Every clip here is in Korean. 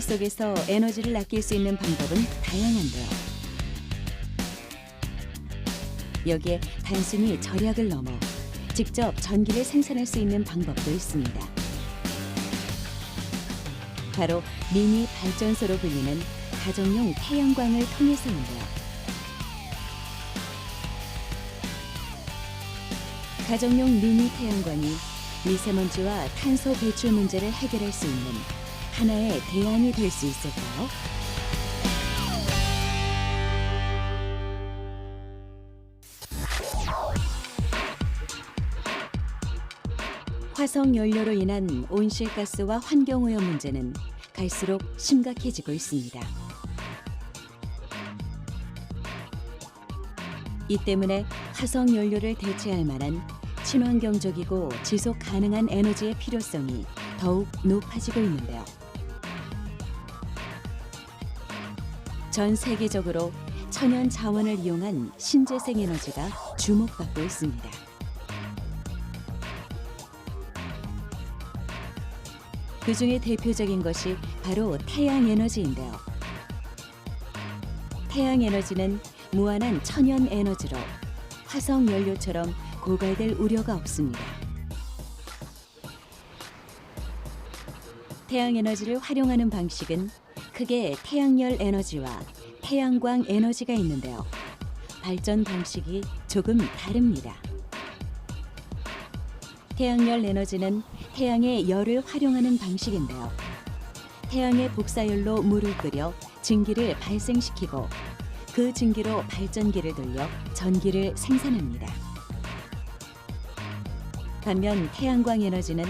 생활 속에서 에너지를 아낄 수 있는 방법은 다양한데요. 여기에 단순히 절약을 넘어 직접 전기를 생산할 수 있는 방법도 있습니다. 바로 미니 발전소로 불리는 가정용 태양광을 통해서인데요. 가정용 미니 태양광이 미세먼지와 탄소 배출 문제를 해결할 수 있는 하나의 대안이 될 수 있을까요? 화석 연료로 인한 온실가스와 환경오염 문제는 갈수록 심각해지고 있습니다. 이 때문에 화석 연료를 대체할 만한 친환경적이고 지속 가능한 에너지의 필요성이 더욱 높아지고 있는데요. 전 세계적으로 천연 자원을 이용한 신재생 에너지가 주목받고 있습니다. 그 중에 대표적인 것이 바로 태양 에너지인데요. 태양 에너지는 무한한 천연 에너지로 화석 연료처럼 고갈될 우려가 없습니다. 태양 에너지를 활용하는 방식은 크게 태양열 에너지와 태양광 에너지가 있는데요. 발전 방식이 조금 다릅니다. 태양열 에너지는 태양의 열을 활용하는 방식인데요. 태양의 복사열로 물을 끓여 증기를 발생시키고 그 증기로 발전기를 돌려 전기를 생산합니다. 반면 태양광 에너지는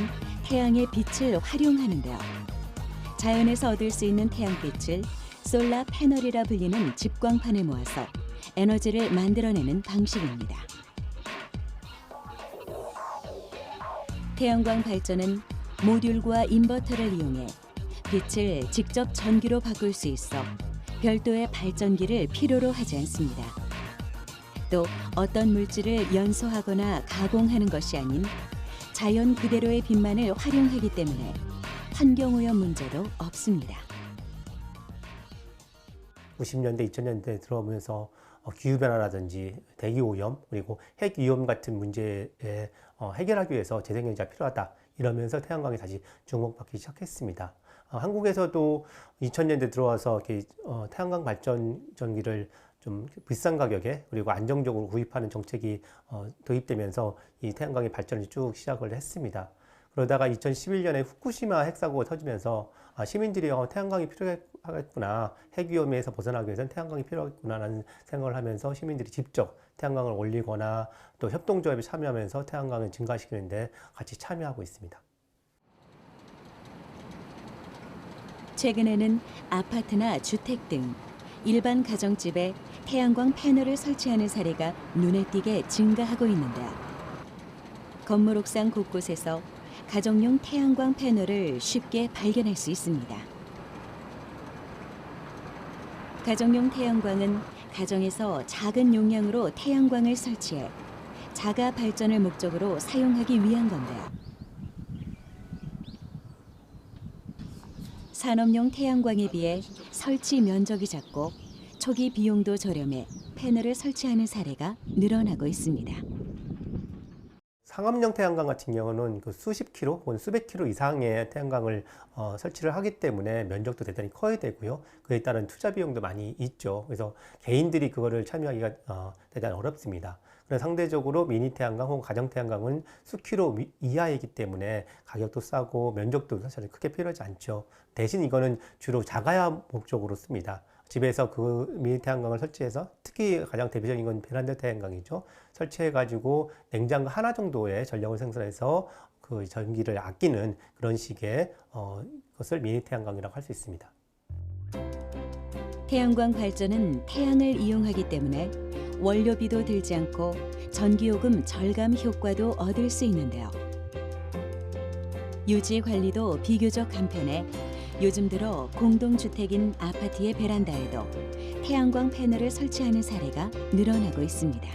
태양의 빛을 활용하는데요. 자연에서 얻을 수 있는 태양빛을 솔라 패널이라 불리는 집광판에 모아서 에너지를 만들어내는 방식입니다. 태양광 발전은 모듈과 인버터를 이용해 빛을 직접 전기로 바꿀 수 있어 별도의 발전기를 필요로 하지 않습니다. 또 어떤 물질을 연소하거나 가공하는 것이 아닌 자연 그대로의 빛만을 활용하기 때문에 환경오염 문제도 없습니다. 90년대, 2000년대 들어오면서 기후변화라든지 대기오염 그리고 핵위험 같은 문제에 해결하기 위해서 재생에너지가 필요하다 이러면서 태양광이 다시 주목받기 시작했습니다. 한국에서도 2000년대 들어와서 이렇게 태양광 발전기를 좀 비싼 가격에 그리고 안정적으로 구입하는 정책이 도입되면서 이 태양광의 발전이 쭉 시작을 했습니다. 그러다가 2011년에 후쿠시마 핵사고가 터지면서 시민들이 태양광이 필요하겠구나, 핵위험에서 벗어나기 위해서는 태양광이 필요하겠구나라는 생각을 하면서 시민들이 직접 태양광을 올리거나 또 협동조합에 참여하면서 태양광을 증가시키는데 같이 참여하고 있습니다. 최근에는 아파트나 주택 등 일반 가정집에 태양광 패널을 설치하는 사례가 눈에 띄게 증가하고 있는데요. 건물 옥상 곳곳에서 가정용 태양광 패널을 쉽게 발견할 수 있습니다. 가정용 태양광은 가정에서 작은 용량으로 태양광을 설치해 자가 발전을 목적으로 사용하기 위한 건데요. 산업용 태양광에 비해 설치 면적이 작고 초기 비용도 저렴해 패널을 설치하는 사례가 늘어나고 있습니다. 상업용 태양광 같은 경우는 그 수십 킬로 혹은 수백 킬로 이상의 태양광을 설치를 하기 때문에 면적도 대단히 커야 되고요. 그에 따른 투자 비용도 많이 있죠. 그래서 개인들이 그거를 참여하기가 대단히 어렵습니다. 그래서 상대적으로 미니 태양광 혹은 가정 태양광은 수킬로 이하이기 때문에 가격도 싸고 면적도 사실 크게 필요하지 않죠. 대신 이거는 주로 자가야 목적으로 씁니다. 집에서 그 미니 태양광을 설치해서 특히 가장 대표적인 건 베란다 태양광이죠. 설치해가지고 냉장고 하나 정도의 전력을 생산해서 그 전기를 아끼는 그런 식의 것을 미니 태양광이라고 할 수 있습니다. 태양광 발전은 태양을 이용하기 때문에 원료비도 들지 않고 전기요금 절감 효과도 얻을 수 있는데요. 유지 관리도 비교적 간편해 요즘 들어 공동주택인 아파트의 베란다에도 태양광 패널을 설치하는 사례가 늘어나고 있습니다.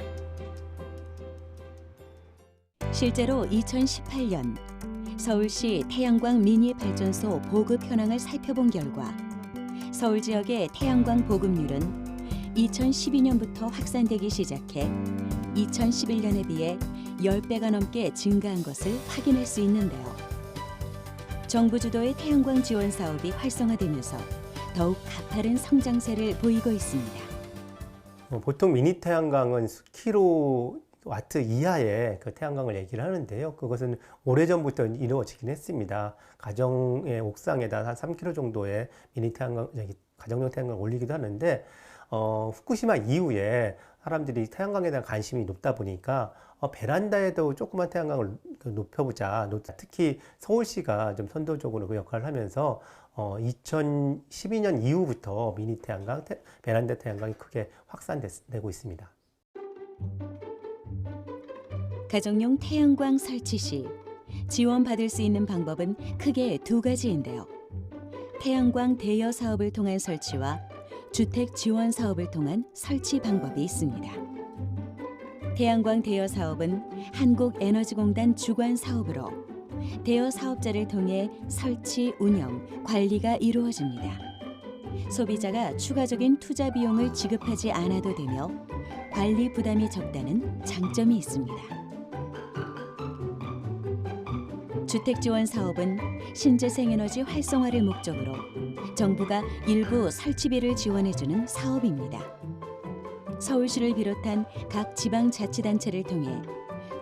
실제로 2018년 서울시 태양광 미니 발전소 보급 현황을 살펴본 결과 서울 지역의 태양광 보급률은 2012년부터 확산되기 시작해 2011년에 비해 10배가 넘게 증가한 것을 확인할 수 있는데요. 정부 주도의 태양광 지원 사업이 활성화되면서 더욱 가파른 성장세를 보이고 있습니다. 보통 미니 태양광은 킬로와트 이하의 그 태양광을 얘기를 하는데요. 그것은 오래전부터 이루어지긴 했습니다. 가정의 옥상에다 한 3kW 정도의 미니 태양광, 가정용 태양광을 올리기도 하는데, 후쿠시마 이후에 사람들이 태양광에 대한 관심이 높다 보니까 베란다에도 조그만 태양광을 높여보자. 특히 서울시가 좀 선도적으로 그 역할을 하면서 2012년 이후부터 미니 태양광, 베란다 태양광이 크게 확산되고 있습니다. 가정용 태양광 설치 시 지원받을 수 있는 방법은 크게 두 가지인데요. 태양광 대여 사업을 통한 설치와 주택 지원 사업을 통한 설치 방법이 있습니다. 태양광 대여 사업은 한국에너지공단 주관 사업으로 대여 사업자를 통해 설치, 운영, 관리가 이루어집니다. 소비자가 추가적인 투자 비용을 지급하지 않아도 되며 관리 부담이 적다는 장점이 있습니다. 주택 지원 사업은 신재생 에너지 활성화를 목적으로 정부가 일부 설치비를 지원해주는 사업입니다. 서울시를 비롯한 각 지방자치단체를 통해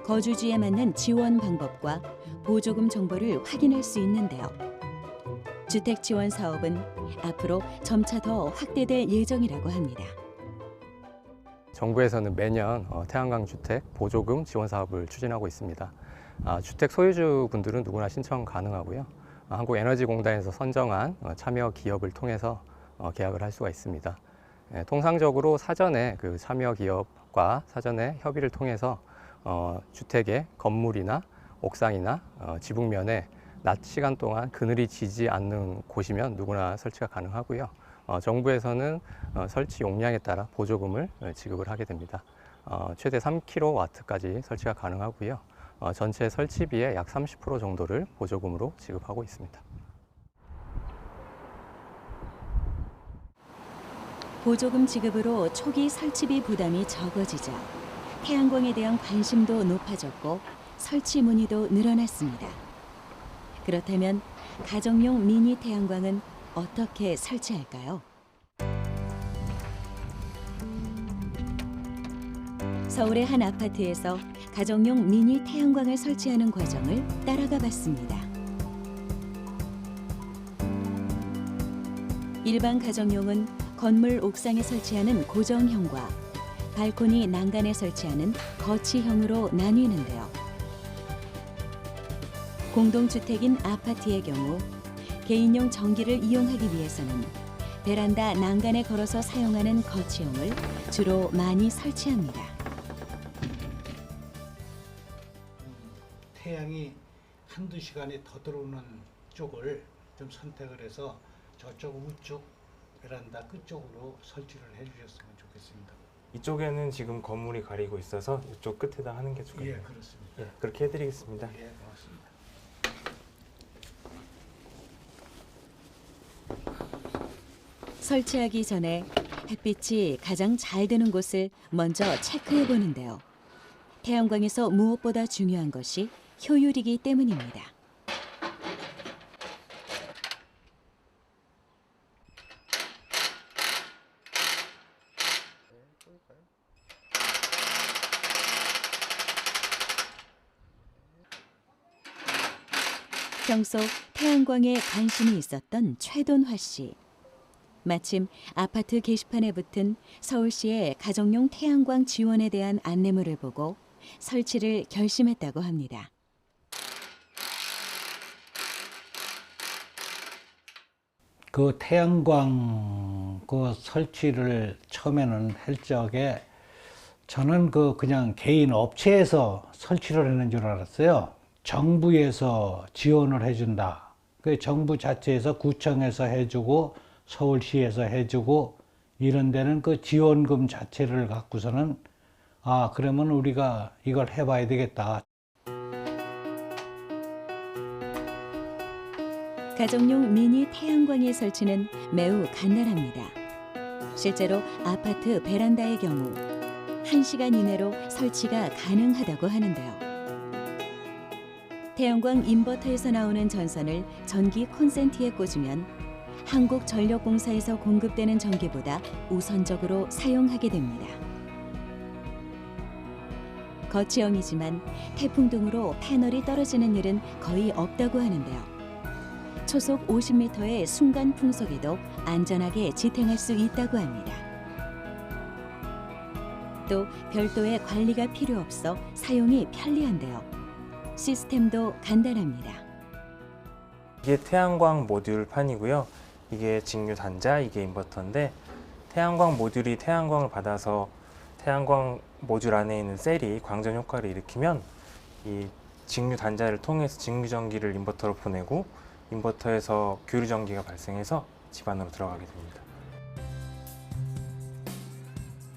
거주지에 맞는 지원 방법과 보조금 정보를 확인할 수 있는데요. 주택 지원 사업은 앞으로 점차 더 확대될 예정이라고 합니다. 정부에서는 매년 태양광 주택 보조금 지원 사업을 추진하고 있습니다. 주택 소유주분들은 누구나 신청 가능하고요. 한국에너지공단에서 선정한 참여 기업을 통해서 계약을 할 수가 있습니다. 통상적으로 사전에 그 참여 기업과 사전에 협의를 통해서 주택의 건물이나 옥상이나 지붕면에 낮 시간 동안 그늘이 지지 않는 곳이면 누구나 설치가 가능하고요. 정부에서는 설치 용량에 따라 보조금을 지급을 하게 됩니다. 최대 3kW까지 설치가 가능하고요. 전체 설치비의 약 30% 정도를 보조금으로 지급하고 있습니다. 보조금 지급으로 초기 설치비 부담이 적어지자 태양광에 대한 관심도 높아졌고 설치 문의도 늘어났습니다. 그렇다면 가정용 미니 태양광은 어떻게 설치할까요? 서울의 한 아파트에서 가정용 미니 태양광을 설치하는 과정을 따라가 봤습니다. 일반 가정용은 건물 옥상에 설치하는 고정형과 발코니 난간에 설치하는 거치형으로 나뉘는데요. 공동주택인 아파트의 경우 개인용 전기를 이용하기 위해서는 베란다 난간에 걸어서 사용하는 거치형을 주로 많이 설치합니다. 태양이 한두 시간에 더 들어오는 쪽을 좀 선택을 해서 저쪽 우측 베란다 끝쪽으로 설치를 해주셨으면 좋겠습니다. 이쪽에는 지금 건물이 가리고 있어서 이쪽 끝에다 하는 게 좋겠네요. 예, 그렇습니다. 예, 그렇게 해드리겠습니다. 예, 고맙습니다. 설치하기 전에 햇빛이 가장 잘 드는 곳을 먼저 체크해 보는데요. 태양광에서 무엇보다 중요한 것이 효율이기 때문입니다. 평소 태양광에 관심이 있었던 최돈화 씨. 마침 아파트 게시판에 붙은 서울시의 가정용 태양광 지원에 대한 안내물을 보고 설치를 결심했다고 합니다. 그 태양광 그 설치를 처음에는 할 적에 저는 그냥 개인 업체에서 설치를 하는 줄 알았어요. 정부에서 지원을 해준다. 그 정부 자체에서 구청에서 해주고 서울시에서 해주고 이런 데는 그 지원금 자체를 갖고서는 그러면 우리가 이걸 해봐야 되겠다. 가정용 미니 태양광의 설치는 매우 간단합니다. 실제로 아파트 베란다의 경우 1시간 이내로 설치가 가능하다고 하는데요. 태양광 인버터에서 나오는 전선을 전기 콘센트에 꽂으면 한국전력공사에서 공급되는 전기보다 우선적으로 사용하게 됩니다. 거치형이지만 태풍 등으로 패널이 떨어지는 일은 거의 없다고 하는데요. 초속 50m의 순간 풍속에도 안전하게 지탱할 수 있다고 합니다. 또 별도의 관리가 필요 없어 사용이 편리한데요. 시스템도 간단합니다. 이게 태양광 모듈 판이고요. 이게 직류 단자, 이게 인버터인데 태양광 모듈이 태양광을 받아서 태양광 모듈 안에 있는 셀이 광전 효과를 일으키면 이 직류 단자를 통해서 직류 전기를 인버터로 보내고 인버터에서 교류 전기가 발생해서 집 안으로 들어가게 됩니다.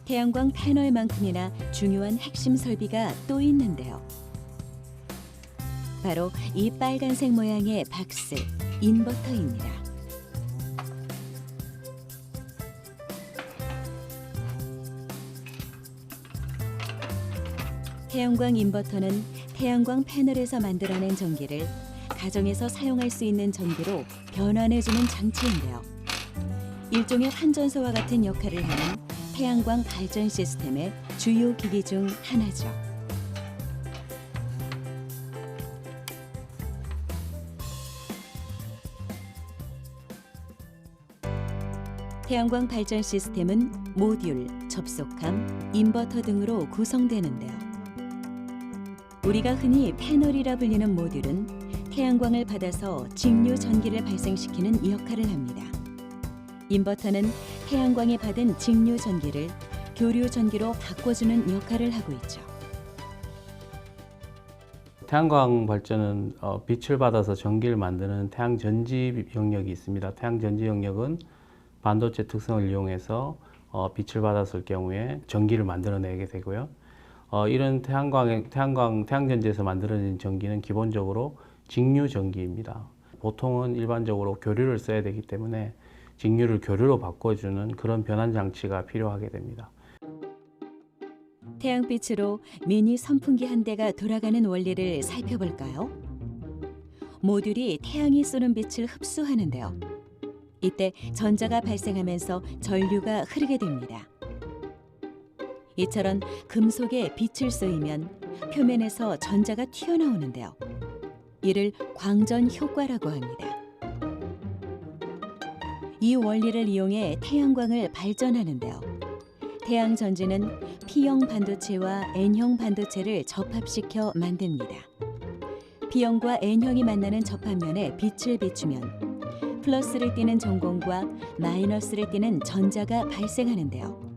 태양광 패널만큼이나 중요한 핵심 설비가 또 있는데요. 바로 이 빨간색 모양의 박스, 인버터입니다. 태양광 인버터는 태양광 패널에서 만들어낸 전기를 가정에서 사용할 수 있는 전기로 변환해주는 장치인데요. 일종의 환전소와 같은 역할을 하는 태양광 발전 시스템의 주요 기기 중 하나죠. 태양광 발전 시스템은 모듈, 접속함, 인버터 등으로 구성되는데요. 우리가 흔히 패널이라 불리는 모듈은 태양광을 받아서 직류 전기를 발생시키는 역할을 합니다. 인버터는 태양광이 받은 직류 전기를 교류 전기로 바꿔주는 역할을 하고 있죠. 태양광 발전은 빛을 받아서 전기를 만드는 태양전지 영역이 있습니다. 태양전지 영역은 반도체 특성을 이용해서 빛을 받았을 경우에 전기를 만들어내게 되고요. 이런 태양전지에서 만들어진 전기는 기본적으로 직류 전기입니다. 보통은 일반적으로 교류를 써야 되기 때문에 직류를 교류로 바꿔주는 그런 변환 장치가 필요하게 됩니다. 태양빛으로 미니 선풍기 한 대가 돌아가는 원리를 살펴볼까요? 모듈이 태양이 쏘는 빛을 흡수하는데요. 이때 전자가 발생하면서 전류가 흐르게 됩니다. 이처럼 금속에 빛을 쏘이면 표면에서 전자가 튀어나오는데요. 이를 광전 효과라고 합니다. 이 원리를 이용해 태양광을 발전하는데요. 태양전지는 P형 반도체와 N형 반도체를 접합시켜 만듭니다. P형과 N형이 만나는 접합면에 빛을 비추면 플러스를 띠는 전공과 마이너스를 띠는 전자가 발생하는데요.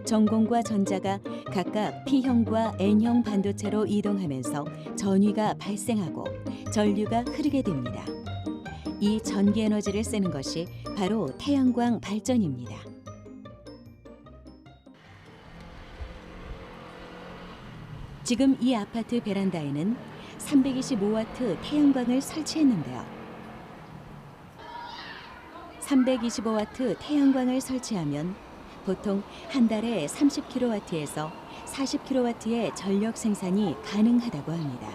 전공과 전자가 각각 P형과 N형 반도체로 이동하면서 전위가 발생하고 전류가 흐르게 됩니다. 이 전기 에너지를 쓰는 것이 바로 태양광 발전입니다. 지금 이 아파트 베란다에는 325와트 태양광을 설치했는데요. 325와트 태양광을 설치하면 보통 한 달에 30kW에서 40kW의 전력 생산이 가능하다고 합니다.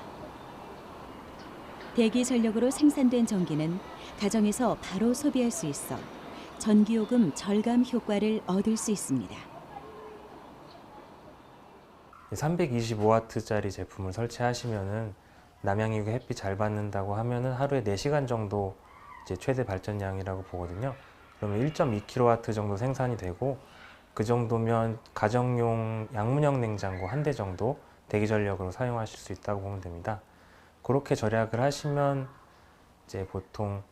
대기 전력으로 생산된 전기는 가정에서 바로 소비할 수 있어 전기요금 절감 효과를 얻을 수 있습니다. 325W짜리 제품을 설치하시면은 남양유가 햇빛 잘 받는다고 하면은 하루에 4시간 정도 이제 최대 발전량이라고 보거든요. 그러면 1.2kW 정도 생산이 되고 그 정도면 가정용 양문형 냉장고 한 대 정도 대기 전력으로 사용하실 수 있다고 보면 됩니다. 그렇게 절약을 하시면 이제 보통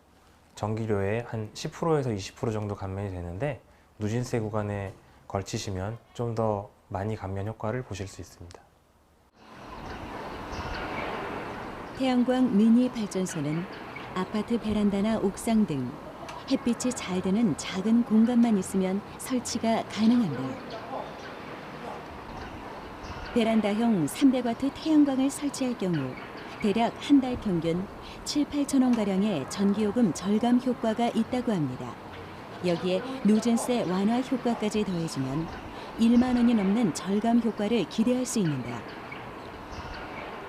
전기료의 한 10%에서 20% 정도 감면이 되는데 누진세 구간에 걸치시면 좀 더 많이 감면 효과를 보실 수 있습니다. 태양광 미니 발전소는 아파트 베란다나 옥상 등 햇빛이 잘 드는 작은 공간만 있으면 설치가 가능한데요. 베란다형 300와트 태양광을 설치할 경우 대략 한 달 평균 7, 8천 원가량의 전기요금 절감 효과가 있다고 합니다. 여기에 누진세 완화 효과까지 더해지면 1만 원이 넘는 절감 효과를 기대할 수 있는데요.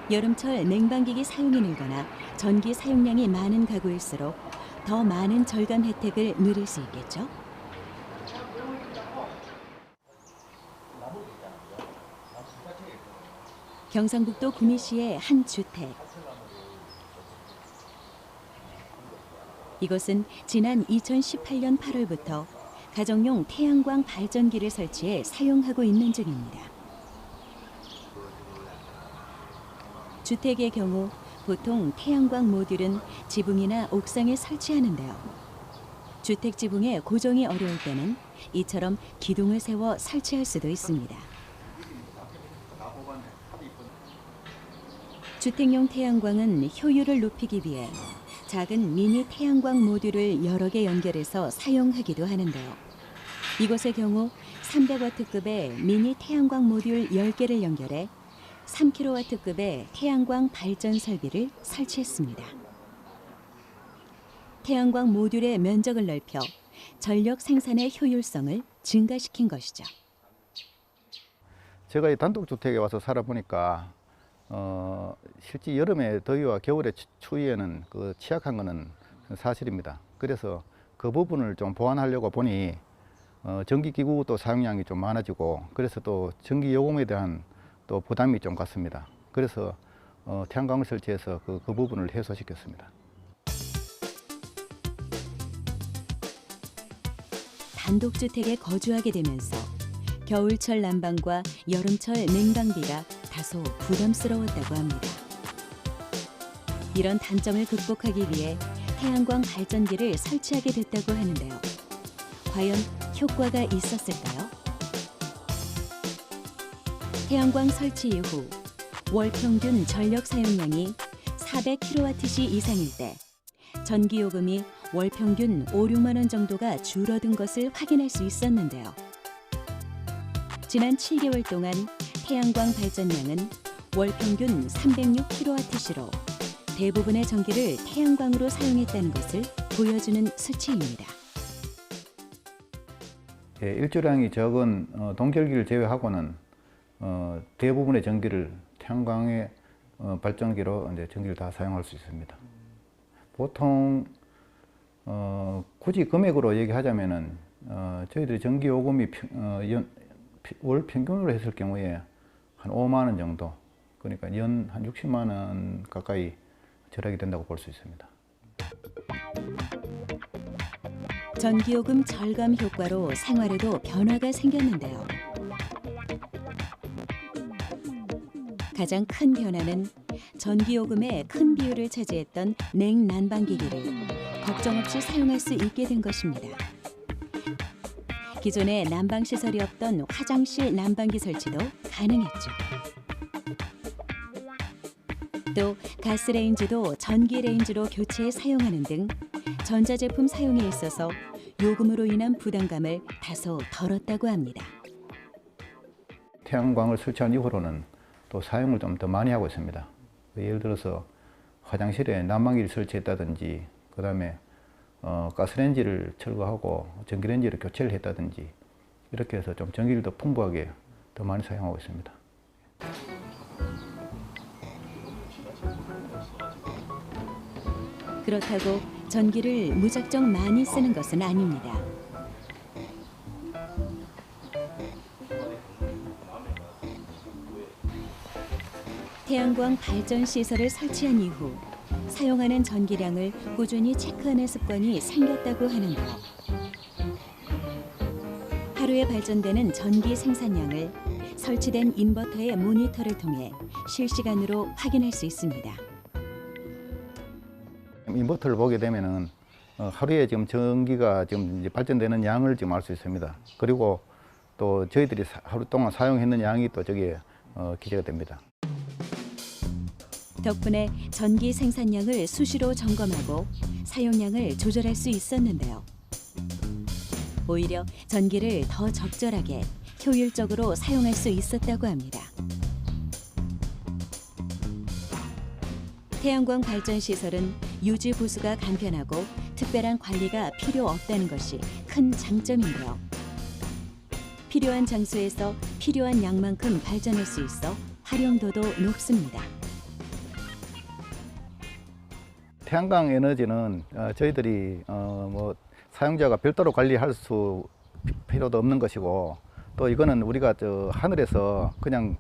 여름철 냉방기기 사용이 늘거나 전기 사용량이 많은 가구일수록 더 많은 절감 혜택을 누릴 수 있겠죠. 경상북도 구미시의 한 주택. 이곳은 지난 2018년 8월부터 가정용 태양광 발전기를 설치해 사용하고 있는 중입니다. 주택의 경우 보통 태양광 모듈은 지붕이나 옥상에 설치하는데요. 주택 지붕에 고정이 어려울 때는 이처럼 기둥을 세워 설치할 수도 있습니다. 주택용 태양광은 효율을 높이기 위해 작은 미니 태양광 모듈을 여러 개 연결해서 사용하기도 하는데요. 이곳의 경우 300W급의 미니 태양광 모듈 10개를 연결해 3kW급의 태양광 발전 설비를 설치했습니다. 태양광 모듈의 면적을 넓혀 전력 생산의 효율성을 증가시킨 것이죠. 제가 이 단독주택에 와서 살아보니까 실제 여름에 더위와 겨울에 추위에는 취약한 것은 사실입니다. 그래서 그 부분을 좀 보완하려고 보니 전기기구 또 사용량이 좀 많아지고 그래서 또 전기요금에 대한 또 부담이 좀 갔습니다. 그래서 태양광을 설치해서 그 부분을 해소시켰습니다. 단독주택에 거주하게 되면서 겨울철 난방과 여름철 냉방비가 다소 부담스러웠다고 합니다. 이런 단점을 극복하기 위해 태양광 발전기를 설치하게 됐다고 하는데요. 과연 효과가 있었을까요? 태양광 설치 이후 월 평균 전력 사용량이 400kWh 이상일 때 전기요금이 월 평균 5, 6만 원 정도가 줄어든 것을 확인할 수 있었는데요. 지난 7개월 동안 태양광 발전량은 월 평균 306kWh로 대부분의 전기를 태양광으로 사용했다는 것을 보여주는 수치입니다. 일조량이 적은 동결기를 제외하고는 대부분의 전기를 태양광의 발전기로 이제 전기를 다 사용할 수 있습니다. 보통 굳이 금액으로 얘기하자면은 저희들이 전기 요금이 월 평균으로 했을 경우에 한 5만 원 정도, 그러니까 연 한 60만 원 가까이 절약이 된다고 볼 수 있습니다. 전기요금 절감 효과로 생활에도 변화가 생겼는데요. 가장 큰 변화는 전기요금의 큰 비율을 차지했던 냉난방기기를 걱정 없이 사용할 수 있게 된 것입니다. 기존에 난방시설이 없던 화장실 난방기 설치도 가능했죠. 또 가스레인지도 전기레인지로 교체해 사용하는 등 전자제품 사용에 있어서 요금으로 인한 부담감을 다소 덜었다고 합니다. 태양광을 설치한 이후로는 또 사용을 좀 더 많이 하고 있습니다. 예를 들어서 화장실에 난방기를 설치했다든지, 그 다음에 가스레인지를 철거하고 전기레인지를 교체를 했다든지, 이렇게 해서 좀 전기를 더 풍부하게 더 많이 사용하고 있습니다. 그렇다고 전기를 무작정 많이 쓰는 것은 아닙니다. 태양광 발전 시설을 설치한 이후 사용하는 전기량을 꾸준히 체크하는 습관이 생겼다고 하는데요. 하루에 발전되는 전기 생산량을 설치된 인버터의 모니터를 통해 실시간으로 확인할 수 있습니다. 인버터를 보게 되면은 하루에 지금 전기가 지금 이제 발전되는 양을 지금 알 수 있습니다. 그리고 또 저희들이 하루 동안 사용했는 양이 또 저기에 기재가 됩니다. 덕분에 전기 생산량을 수시로 점검하고 사용량을 조절할 수 있었는데요. 오히려 전기를 더 적절하게 효율적으로 사용할 수 있었다고 합니다. 태양광 발전 시설은 유지 보수가 간편하고 특별한 관리가 필요 없다는 것이 큰 장점인데요. 필요한 장소에서 필요한 양만큼 발전할 수 있어 활용도도 높습니다. 태양광 에너지는 저희들이 뭐 사용자가 별도로 관리할 필요도 없는 것이고, 또 이거는 우리가 저 하늘에서 그냥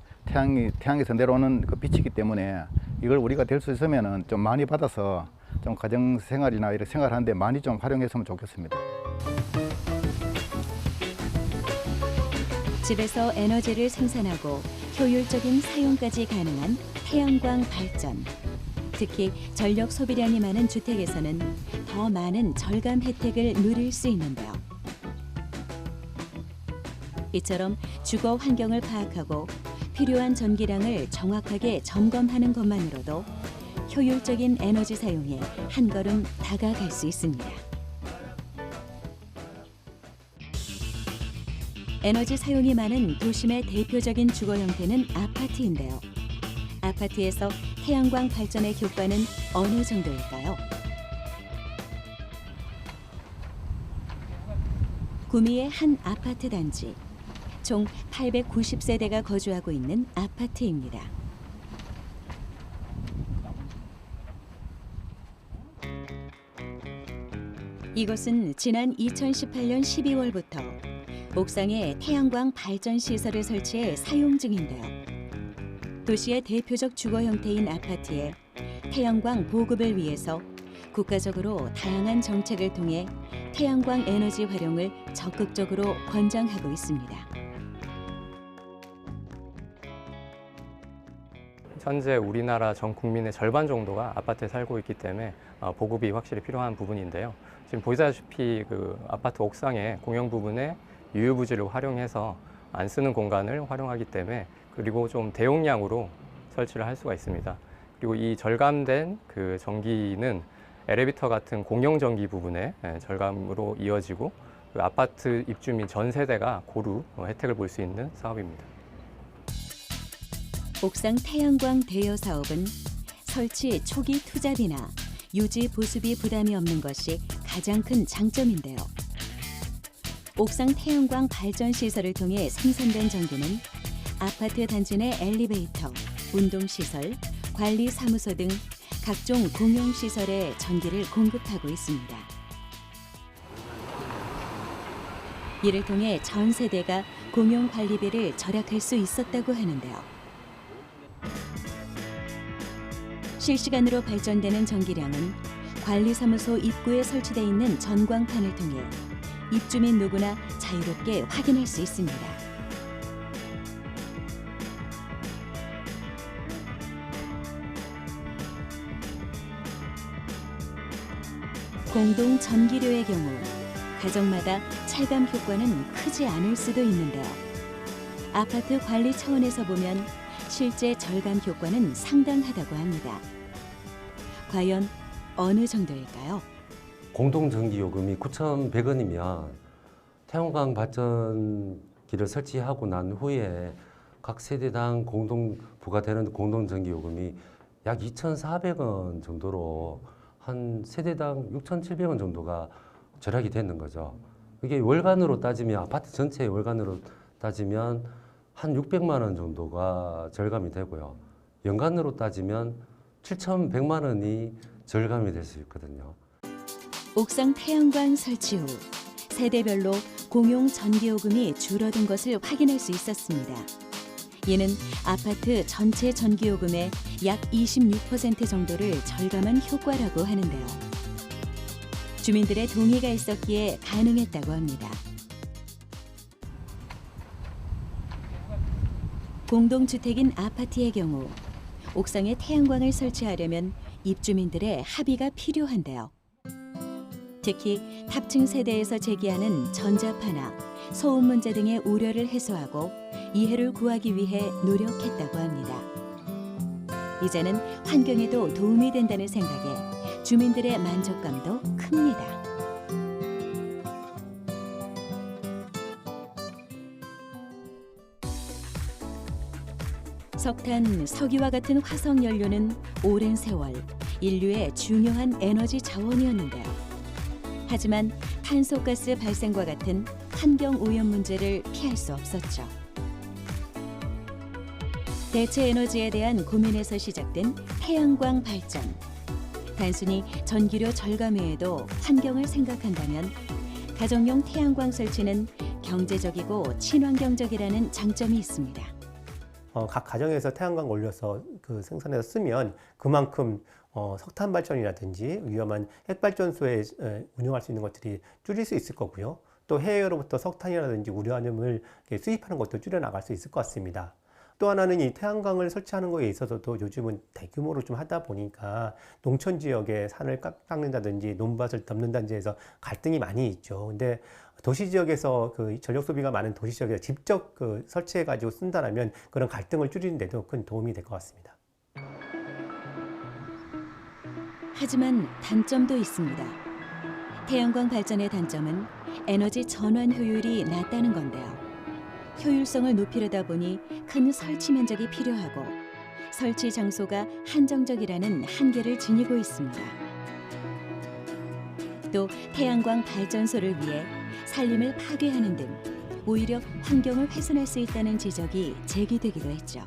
태양에서 내려오는 그 빛이기 때문에 이걸 우리가 될 수 있으면은 좀 많이 받아서 좀 가정 생활이나 이렇게 생활하는데 많이 좀 활용했으면 좋겠습니다. 집에서 에너지를 생산하고 효율적인 사용까지 가능한 태양광 발전. 특히 전력 소비량이 많은 주택에서는 더 많은 절감 혜택을 누릴 수 있는데요. 이처럼 주거 환경을 파악하고 필요한 전기량을 정확하게 점검하는 것만으로도 효율적인 에너지 사용에 한 걸음 다가갈 수 있습니다. 에너지 사용이 많은 도심의 대표적인 주거 형태는 아파트인데요. 아파트에서 태양광 발전의 효과는 어느 정도일까요? 구미의 한 아파트 단지. 총 890세대가 거주하고 있는 아파트입니다. 이곳은 지난 2018년 12월부터 옥상에 태양광 발전 시설을 설치해 사용 중인데요. 도시의 대표적 주거 형태인 아파트에 태양광 보급을 위해서 국가적으로 다양한 정책을 통해 태양광 에너지 활용을 적극적으로 권장하고 있습니다. 현재 우리나라 전 국민의 절반 정도가 아파트에 살고 있기 때문에 보급이 확실히 필요한 부분인데요. 지금 보시다시피 그 아파트 옥상의 공용 부분에 유효부지를 활용해서 안 쓰는 공간을 활용하기 때문에, 그리고 좀 대용량으로 설치를 할 수가 있습니다. 그리고 이 절감된 그 전기는 엘리베이터 같은 공용 전기 부분에 절감으로 이어지고, 그 아파트 입주민 전 세대가 고루 혜택을 볼 수 있는 사업입니다. 옥상 태양광 대여 사업은 설치 초기 투자비나 유지 보수비 부담이 없는 것이 가장 큰 장점인데요. 옥상 태양광 발전 시설을 통해 생산된 전기는 아파트 단지 내 엘리베이터, 운동시설, 관리사무소 등 각종 공용시설에 전기를 공급하고 있습니다. 이를 통해 전 세대가 공용관리비를 절약할 수 있었다고 하는데요. 실시간으로 발전되는 전기량은 관리사무소 입구에 설치되어 있는 전광판을 통해 입주민 누구나 자유롭게 확인할 수 있습니다. 공동 전기료의 경우 가정마다 체감 효과는 크지 않을 수도 있는데요. 아파트 관리 차원에서 보면 실제 절감 효과는 상당하다고 합니다. 과연 어느 정도일까요? 공동전기요금이 9,100원이면 태양광 발전기를 설치하고 난 후에 각 세대당 공동 부과되는 공동전기요금이 약 2,400원 정도로 한 세대당 6,700원 정도가 절약이 되는 거죠. 이게 월간으로 따지면, 아파트 전체의 월간으로 따지면 한 600만 원 정도가 절감이 되고요. 연간으로 따지면 7,100만 원이 절감이 될 수 있거든요. 옥상 태양광 설치 후 세대별로 공용 전기요금이 줄어든 것을 확인할 수 있었습니다. 이는 아파트 전체 전기요금의 약 26% 정도를 절감한 효과라고 하는데요. 주민들의 동의가 있었기에 가능했다고 합니다. 공동주택인 아파트의 경우 옥상에 태양광을 설치하려면 입주민들의 합의가 필요한데요. 특히 탑층 세대에서 제기하는 전자파나 소음 문제 등의 우려를 해소하고 이해를 구하기 위해 노력했다고 합니다. 이제는 환경에도 도움이 된다는 생각에 주민들의 만족감도 큽니다. 석탄, 석유와 같은 화석 연료는 오랜 세월 인류의 중요한 에너지 자원이었는데요. 하지만 탄소가스 발생과 같은 환경 오염 문제를 피할 수 없었죠. 대체 에너지에 대한 고민에서 시작된 태양광 발전. 단순히 전기료 절감 외에도 환경을 생각한다면 가정용 태양광 설치는 경제적이고 친환경적이라는 장점이 있습니다. 각 가정에서 태양광 올려서 그 생산해서 쓰면 그만큼 석탄 발전이라든지 위험한 핵발전소에 운영할 수 있는 것들이 줄일 수 있을 거고요. 또 해외로부터 석탄이라든지 우라늄을 수입하는 것도 줄여나갈 수 있을 것 같습니다. 또 하나는 이 태양광을 설치하는 거에 있어서도 요즘은 대규모로 좀 하다 보니까 농촌 지역에 산을 깎는다든지 논밭을 덮는다든지 해서 갈등이 많이 있죠. 근데 도시 지역에서 그 전력 소비가 많은 도시 지역에서 직접 그 설치해 가지고 쓴다면 그런 갈등을 줄이는 데도 큰 도움이 될 것 같습니다. 하지만 단점도 있습니다. 태양광 발전의 단점은 에너지 전환 효율이 낮다는 건데요. 효율성을 높이려다 보니 큰 설치 면적이 필요하고 설치 장소가 한정적이라는 한계를 지니고 있습니다. 또 태양광 발전소를 위해 산림을 파괴하는 등 오히려 환경을 훼손할 수 있다는 지적이 제기되기도 했죠.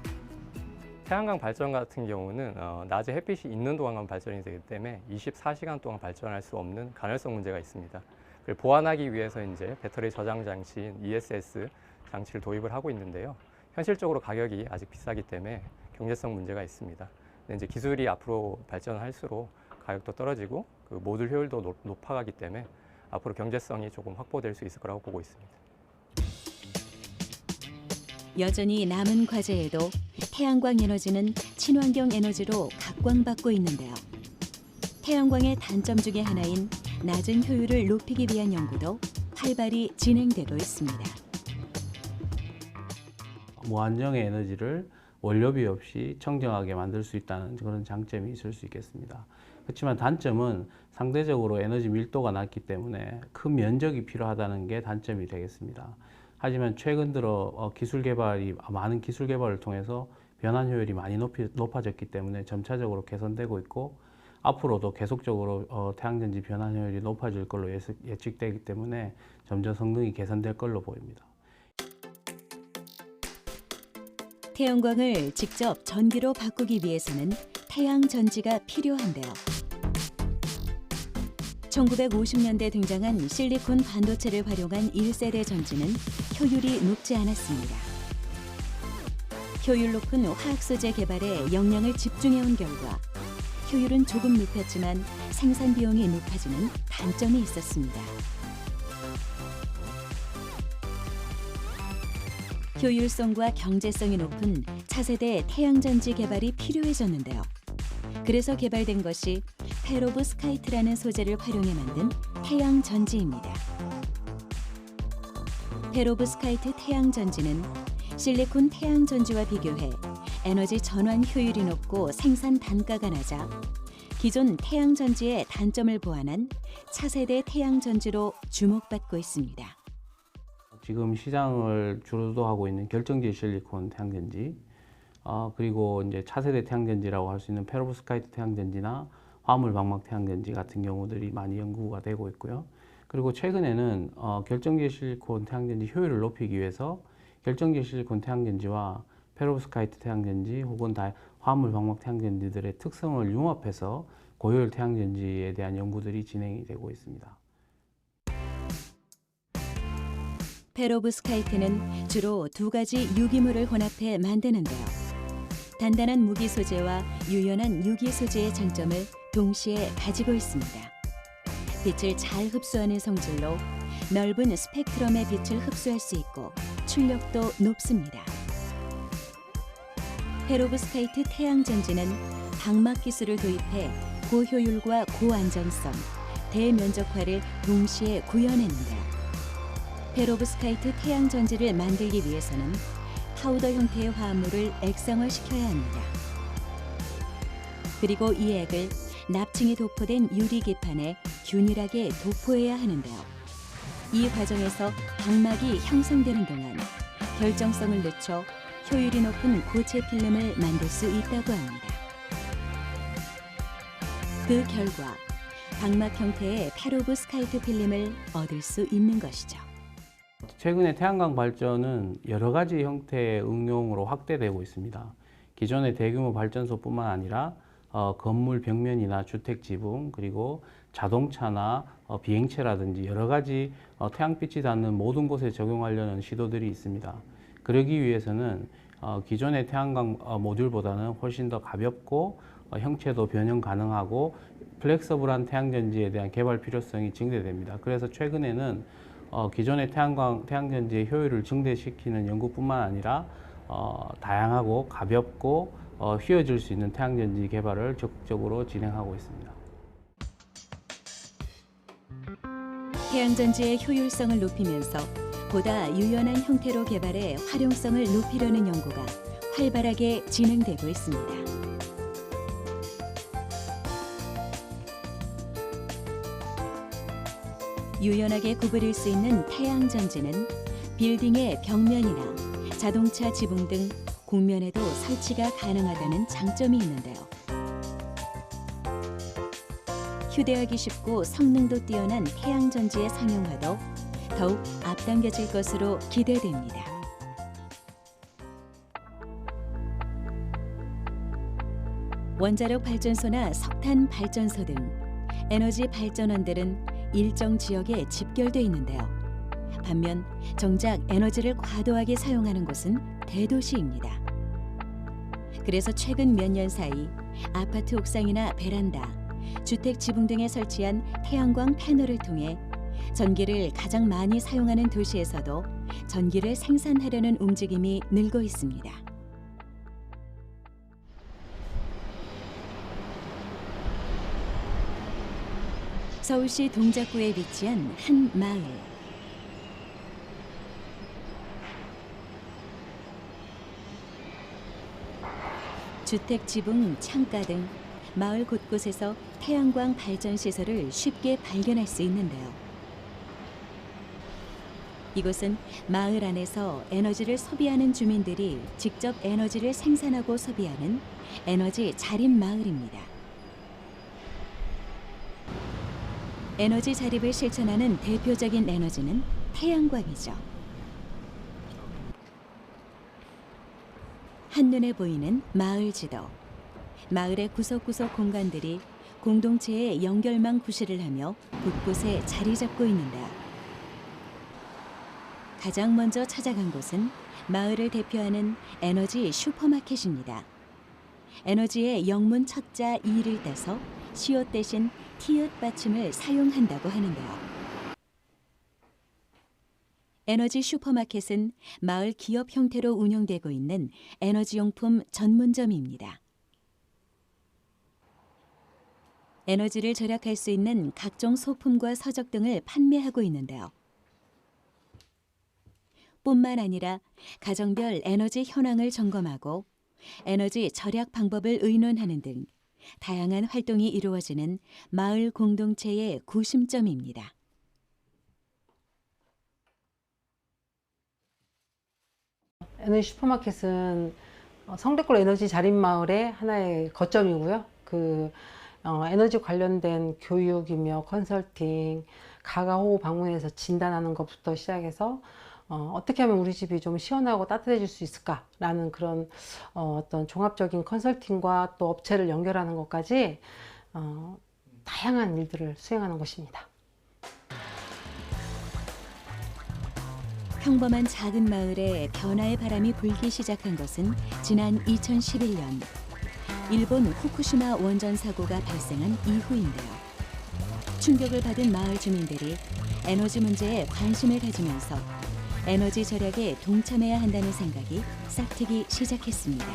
태양광 발전 같은 경우는 낮에 햇빛이 있는 동안만 발전이 되기 때문에 24시간 동안 발전할 수 없는 간헐성 문제가 있습니다. 그걸 보완하기 위해서 이제 배터리 저장 장치인 ESS 장치를 도입을 하고 있는데요. 현실적으로 가격이 아직 비싸기 때문에 경제성 문제가 있습니다. 근데 이제 기술이 앞으로 발전할수록 가격도 떨어지고 그 모듈 효율도 높아가기 때문에 앞으로 경제성이 조금 확보될 수 있을 거라고 보고 있습니다. 여전히 남은 과제에도 태양광 에너지는 친환경 에너지로 각광받고 있는데요. 태양광의 단점 중에 하나인 낮은 효율을 높이기 위한 연구도 활발히 진행되고 있습니다. 무한정의 에너지를 원료비 없이 청정하게 만들 수 있다는 그런 장점이 있을 수 있겠습니다. 그렇지만 단점은 상대적으로 에너지 밀도가 낮기 때문에 큰 면적이 필요하다는 게 단점이 되겠습니다. 하지만 최근 들어 많은 기술 개발을 통해서 변환 효율이 많이 높아졌기 때문에 점차적으로 개선되고 있고 앞으로도 계속적으로 태양전지 변환 효율이 높아질 걸로 예측되기 때문에 점점 성능이 개선될 걸로 보입니다. 태양광을 직접 전기로 바꾸기 위해서는 태양전지가 필요한데요. 1950년대 등장한 실리콘 반도체를 활용한 1세대 전지는 효율이 높지 않았습니다. 효율 높은 화학 소재 개발에 역량을 집중해온 결과 효율은 조금 높였지만 생산 비용이 높아지는 단점이 있었습니다. 효율성과 경제성이 높은 차세대 태양전지 개발이 필요해졌는데요. 그래서 개발된 것이 페로브스카이트라는 소재를 활용해 만든 태양전지입니다. 페로브스카이트 태양전지는 실리콘 태양전지와 비교해 에너지 전환 효율이 높고 생산 단가가 낮아 기존 태양전지의 단점을 보완한 차세대 태양전지로 주목받고 있습니다. 지금 시장을 주도하고 있는 결정지 실리콘 태양전지, 그리고 이제 차세대 태양전지라고 할 수 있는 페로브스카이트 태양전지나 화물 방막 태양전지 같은 경우들이 많이 연구가 되고 있고요. 그리고 최근에는 결정지 실리콘 태양전지 효율을 높이기 위해서 결정지 실리콘 태양전지와 페로브스카이트 태양전지 혹은 화물 방막 태양전지들의 특성을 융합해서 고효율 태양전지에 대한 연구들이 진행이 되고 있습니다. 페로브스카이트는 주로 두 가지 유기물을 혼합해 만드는데요. 단단한 무기 소재와 유연한 유기 소재의 장점을 동시에 가지고 있습니다. 빛을 잘 흡수하는 성질로 넓은 스펙트럼의 빛을 흡수할 수 있고 출력도 높습니다. 페로브스카이트 태양전지는 방막 기술을 도입해 고효율과 고안정성, 대면적화를 동시에 구현했는데요. 페로브스카이트 태양전지를 만들기 위해서는 파우더 형태의 화합물을 액상화시켜야 합니다. 그리고 이 액을 납층이 도포된 유리기판에 균일하게 도포해야 하는데요. 이 과정에서 방막이 형성되는 동안 결정성을 늦춰 효율이 높은 고체 필름을 만들 수 있다고 합니다. 그 결과 방막 형태의 페로브스카이트 필름을 얻을 수 있는 것이죠. 최근에 태양광 발전은 여러 가지 형태의 응용으로 확대되고 있습니다. 기존의 대규모 발전소뿐만 아니라 건물 벽면이나 주택 지붕, 그리고 자동차나 비행체라든지 여러 가지 태양빛이 닿는 모든 곳에 적용하려는 시도들이 있습니다. 그러기 위해서는 기존의 태양광 모듈보다는 훨씬 더 가볍고 형체도 변형 가능하고 플렉서블한 태양전지에 대한 개발 필요성이 증대됩니다. 그래서 최근에는 기존의 태양전지의 효율을 증대시키는 연구뿐만 아니라 다양하고 가볍고 휘어질 수 있는 태양전지 개발을 적극적으로 진행하고 있습니다. 태양전지의 효율성을 높이면서 보다 유연한 형태로 개발해 활용성을 높이려는 연구가 활발하게 진행되고 있습니다. 유연하게 구부릴 수 있는 태양전지는 빌딩의 벽면이나 자동차 지붕 등 곡면에도 설치가 가능하다는 장점이 있는데요. 휴대하기 쉽고 성능도 뛰어난 태양전지의 상용화도 더욱 앞당겨질 것으로 기대됩니다. 원자력 발전소나 석탄 발전소 등 에너지 발전원들은 일정 지역에 집결돼 있는데요. 반면 정작 에너지를 과도하게 사용하는 곳은 대도시입니다. 그래서 최근 몇 년 사이 아파트 옥상이나 베란다, 주택 지붕 등에 설치한 태양광 패널을 통해 전기를 가장 많이 사용하는 도시에서도 전기를 생산하려는 움직임이 늘고 있습니다. 서울시 동작구에 위치한 한 마을. 주택 지붕, 창가 등 마을 곳곳에서 태양광 발전 시설을 쉽게 발견할 수 있는데요. 이곳은 마을 안에서 에너지를 소비하는 주민들이 직접 에너지를 생산하고 소비하는 에너지 자립 마을입니다. 에너지 자립을 실천하는 대표적인 에너지는 태양광이죠. 한눈에 보이는 마을 지도. 마을의 구석구석 공간들이 공동체의 연결망 구실을 하며 곳곳에 자리 잡고 있는데요. 가장 먼저 찾아간 곳은 마을을 대표하는 에너지 슈퍼마켓입니다. 에너지의 영문 첫자 E를 따서 시옷 대신 티읕 받침을 사용한다고 하는데요. 에너지 슈퍼마켓은 마을 기업 형태로 운영되고 있는 에너지용품 전문점입니다. 에너지를 절약할 수 있는 각종 소품과 서적 등을 판매하고 있는데요. 뿐만 아니라 가정별 에너지 현황을 점검하고 에너지 절약 방법을 의논하는 등 다양한 활동이 이루어지는 마을 공동체의 구심점입니다. 에너지 슈퍼마켓은 성백골 에너지 자립마을의 하나의 거점이고요. 에너지 관련된 교육이며 컨설팅, 가가호호 방문해서 진단하는 것부터 시작해서 어떻게 하면 우리 집이 좀 시원하고 따뜻해질 수 있을까라는 그런 어떤 종합적인 컨설팅과 또 업체를 연결하는 것까지 다양한 일들을 수행하는 곳입니다. 평범한 작은 마을에 변화의 바람이 불기 시작한 것은 지난 2011년 일본 후쿠시마 원전 사고가 발생한 이후인데요. 충격을 받은 마을 주민들이 에너지 문제에 관심을 가지면서 에너지 절약에 동참해야 한다는 생각이 싹트기 시작했습니다.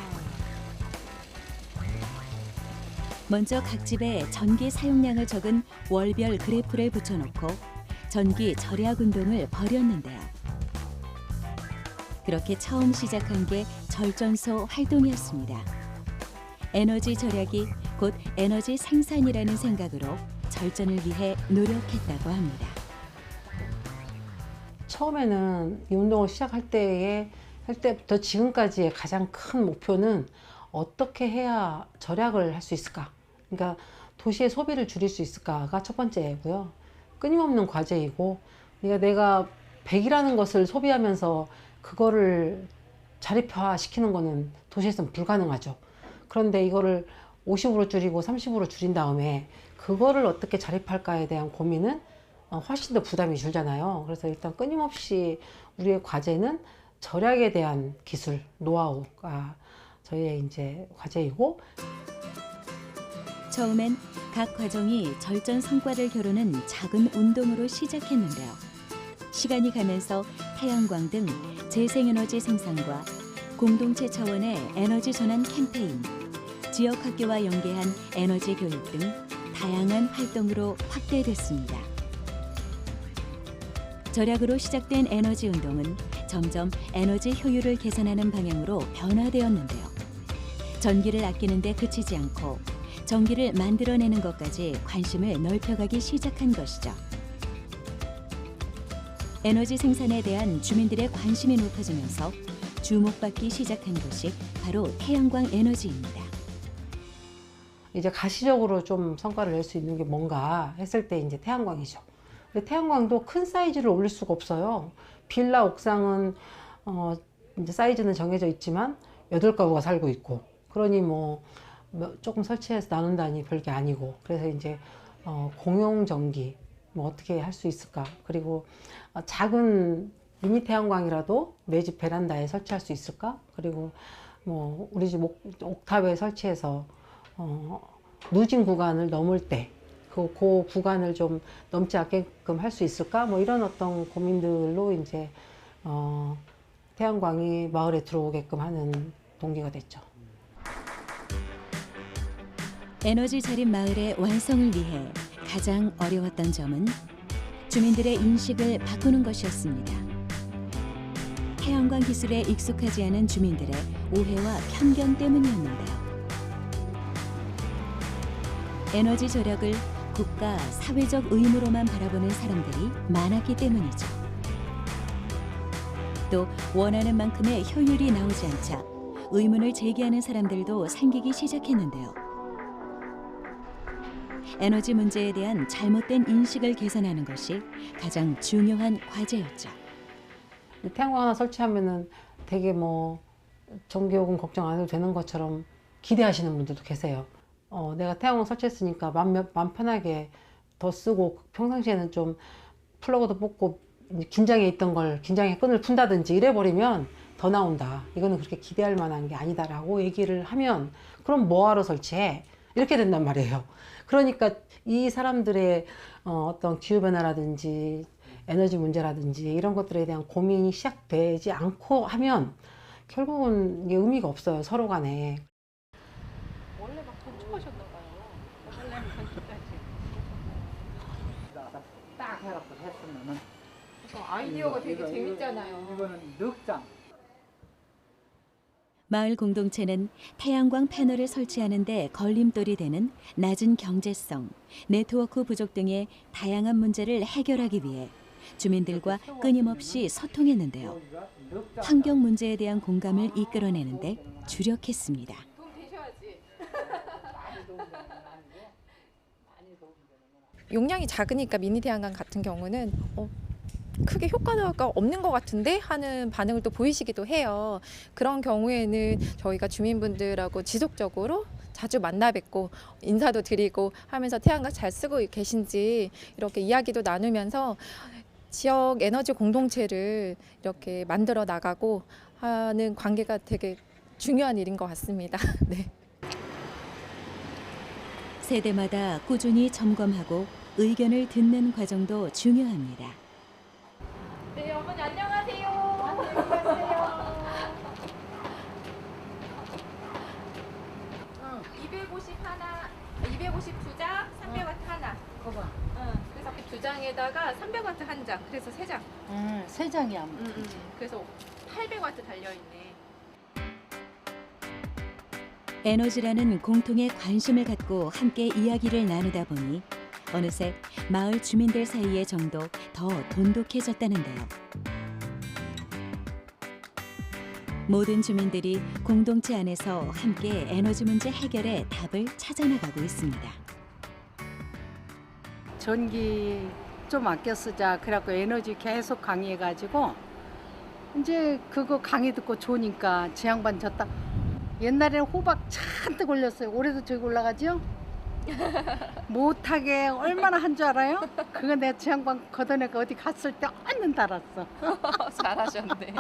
먼저 각 집에 전기 사용량을 적은 월별 그래프를 붙여놓고 전기 절약 운동을 벌였는데요. 그렇게 처음 시작한 게 절전소 활동이었습니다. 에너지 절약이 곧 에너지 생산이라는 생각으로 절전을 위해 노력했다고 합니다. 처음에는 이 운동을 시작할 때에 할 때부터 지금까지의 가장 큰 목표는 어떻게 해야 절약을 할 수 있을까? 그러니까 도시의 소비를 줄일 수 있을까가 첫 번째고요. 끊임없는 과제이고, 그러니까 내가 100이라는 것을 소비하면서 그거를 자립화 시키는 거는 도시에서는 불가능하죠. 그런데 이거를 50으로 줄이고 30으로 줄인 다음에 그거를 어떻게 자립할까에 대한 고민은 훨씬 더 부담이 줄잖아요. 그래서 일단 끊임없이 우리의 과제는 절약에 대한 기술, 노하우가 저희의 이제 과제이고, 처음엔 각 과정이 절전 성과를 겨루는 작은 운동으로 시작했는데요. 시간이 가면서 태양광 등 재생에너지 생산과 공동체 차원의 에너지 전환 캠페인, 지역 학교와 연계한 에너지 교육 등 다양한 활동으로 확대됐습니다. 절약으로 시작된 에너지 운동은 점점 에너지 효율을 개선하는 방향으로 변화되었는데요. 전기를 아끼는 데 그치지 않고 전기를 만들어내는 것까지 관심을 넓혀가기 시작한 것이죠. 에너지 생산에 대한 주민들의 관심이 높아지면서 주목받기 시작한 것이 바로 태양광 에너지입니다. 이제 가시적으로 좀 성과를 낼 수 있는 게 뭔가 했을 때 이제 태양광이죠. 근데 태양광도 큰 사이즈를 올릴 수가 없어요. 빌라 옥상은 이제 사이즈는 정해져 있지만 8가구가 살고 있고, 그러니 뭐 조금 설치해서 나눈다니 별게 아니고, 그래서 이제 공용 전기 뭐 어떻게 할 수 있을까? 그리고 작은 미니 태양광이라도 내 집 베란다에 설치할 수 있을까? 그리고 뭐 우리 집 옥탑에 설치해서 누진 구간을 넘을 때 그 구간을 좀 넘지 않게끔 할 수 있을까? 뭐 이런 어떤 고민들로 이제 태양광이 마을에 들어오게끔 하는 동기가 됐죠. 에너지 자립 마을의 완성을 위해 가장 어려웠던 점은 주민들의 인식을 바꾸는 것이었습니다. 태양광 기술에 익숙하지 않은 주민들의 오해와 편견 때문이었는데요. 에너지 절약을 국가 사회적 의무로만 바라보는 사람들이 많았기 때문이죠. 또 원하는 만큼의 효율이 나오지 않자 의문을 제기하는 사람들도 생기기 시작했는데요. 에너지 문제에 대한 잘못된 인식을 개선하는 것이 가장 중요한 과제였죠. 태양광 하나 설치하면은 되게 뭐 전기요금 걱정 안 해도 되는 것처럼 기대하시는 분들도 계세요. 내가 태양광 설치했으니까 맘 편하게 더 쓰고, 평상시에는 좀 플러그도 뽑고 긴장해 있던 걸 긴장의 끈을 푼다든지 이래버리면 더 나온다. 이거는 그렇게 기대할 만한 게 아니다라고 얘기를 하면, 그럼 뭐하러 설치해? 이렇게 된단 말이에요. 그러니까 이 사람들의 어떤 기후변화라든지 에너지 문제라든지 이런 것들에 대한 고민이 시작되지 않고 하면 결국은 이게 의미가 없어요, 서로 간에. 원래 막 건축하셨나 봐요. 원래는 건축까지. 딱 해갖고 했으면은. 아이디어가 되게 재밌잖아요. 이거는 넉장. 마을 공동체는 태양광 패널을 설치하는 데 걸림돌이 되는 낮은 경제성, 네트워크 부족 등의 다양한 문제를 해결하기 위해 주민들과 끊임없이 소통했는데요. 환경 문제에 대한 공감을 이끌어내는데 주력했습니다. 용량이 작으니까 미니 태양광 같은 경우는 크게 효과가 없는 것 같은데 하는 반응을 또 보이시기도 해요. 그런 경우에는 저희가 주민분들하고 지속적으로 자주 만나 뵙고 인사도 드리고 하면서 태양광 잘 쓰고 계신지 이렇게 이야기도 나누면서 지역 에너지 공동체를 이렇게 만들어 나가고 하는 관계가 되게 중요한 일인 것 같습니다. 네. 세대마다 꾸준히 점검하고 의견을 듣는 과정도 중요합니다. 네, 어머니 안녕하세요. 안녕하세요. 250 하나, 252장, 300W 하나. 거봐. 그래서 그 2장에다가 300W 한 장, 그래서 3장. 3장이야. 그래서 800W 달려있네. 에너지라는 공통의 관심을 갖고 함께 이야기를 나누다 보니 어느새 마을 주민들 사이의 정도 더 돈독해졌다는데요. 모든 주민들이 공동체 안에서 함께 에너지 문제 해결의 답을 찾아나가고 있습니다. 전기 좀 아껴 쓰자. 그래갖고 에너지 계속 강의해가지고 이제 그거 강의 듣고 좋으니까 제 양반 졌다. 옛날에는 호박 잔뜩 올렸어요. 올해도 저기 올라가죠? 못하게 얼마나 한 줄 알아요? 그거 내가 제 양반 걷어내고 어디 갔을 때 완전 달았어. 잘하셨네.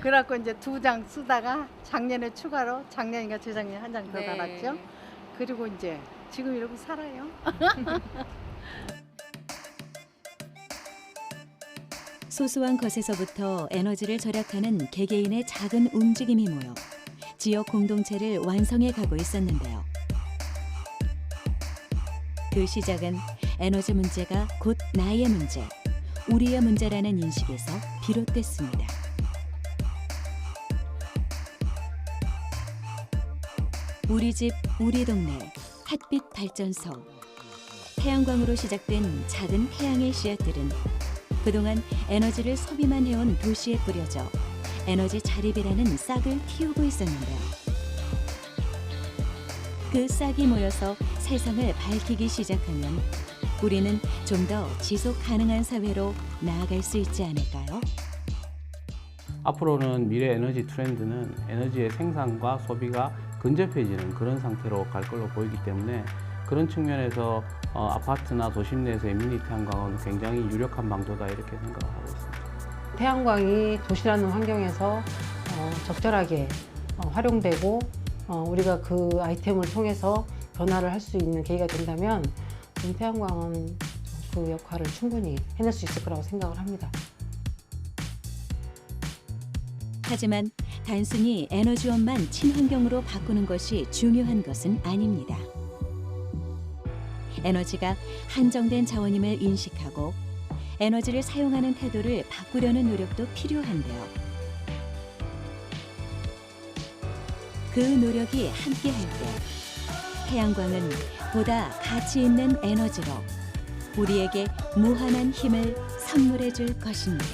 그래갖고 이제 2장 쓰다가 작년에 추가로 작년인가 재작년에 한 장 더 네. 달았죠. 그리고 이제 지금 이러고 살아요. 소소한 것에서부터 에너지를 절약하는 개개인의 작은 움직임이 모여 지역 공동체를 완성해 가고 있었는데요. 그 시작은 에너지 문제가 곧 나의 문제, 우리의 문제라는 인식에서 비롯됐습니다. 우리 집, 우리 동네, 햇빛 발전소. 태양광으로 시작된 작은 태양의 씨앗들은 그동안 에너지를 소비만 해온 도시에 뿌려져 에너지 자립이라는 싹을 틔우고 있었는데요. 그 싹이 모여서 세상을 밝히기 시작하면 우리는 좀 더 지속 가능한 사회로 나아갈 수 있지 않을까요? 앞으로는 미래 에너지 트렌드는 에너지의 생산과 소비가 근접해지는 그런 상태로 갈 걸로 보이기 때문에 그런 측면에서 아파트나 도심 내에서의 미니 태양광은 굉장히 유력한 방도다 이렇게 생각을 하고 있습니다. 태양광이 도시라는 환경에서 적절하게 활용되고 우리가 그 아이템을 통해서 변화를 할 수 있는 계기가 된다면 태양광은 그 역할을 충분히 해낼 수 있을 거라고 생각을 합니다. 하지만 단순히 에너지원만 친환경으로 바꾸는 것이 중요한 것은 아닙니다. 에너지가 한정된 자원임을 인식하고 에너지를 사용하는 태도를 바꾸려는 노력도 필요한데요. 그 노력이 함께할 때 태양광은 보다 가치 있는 에너지로 우리에게 무한한 힘을 선물해 줄 것입니다.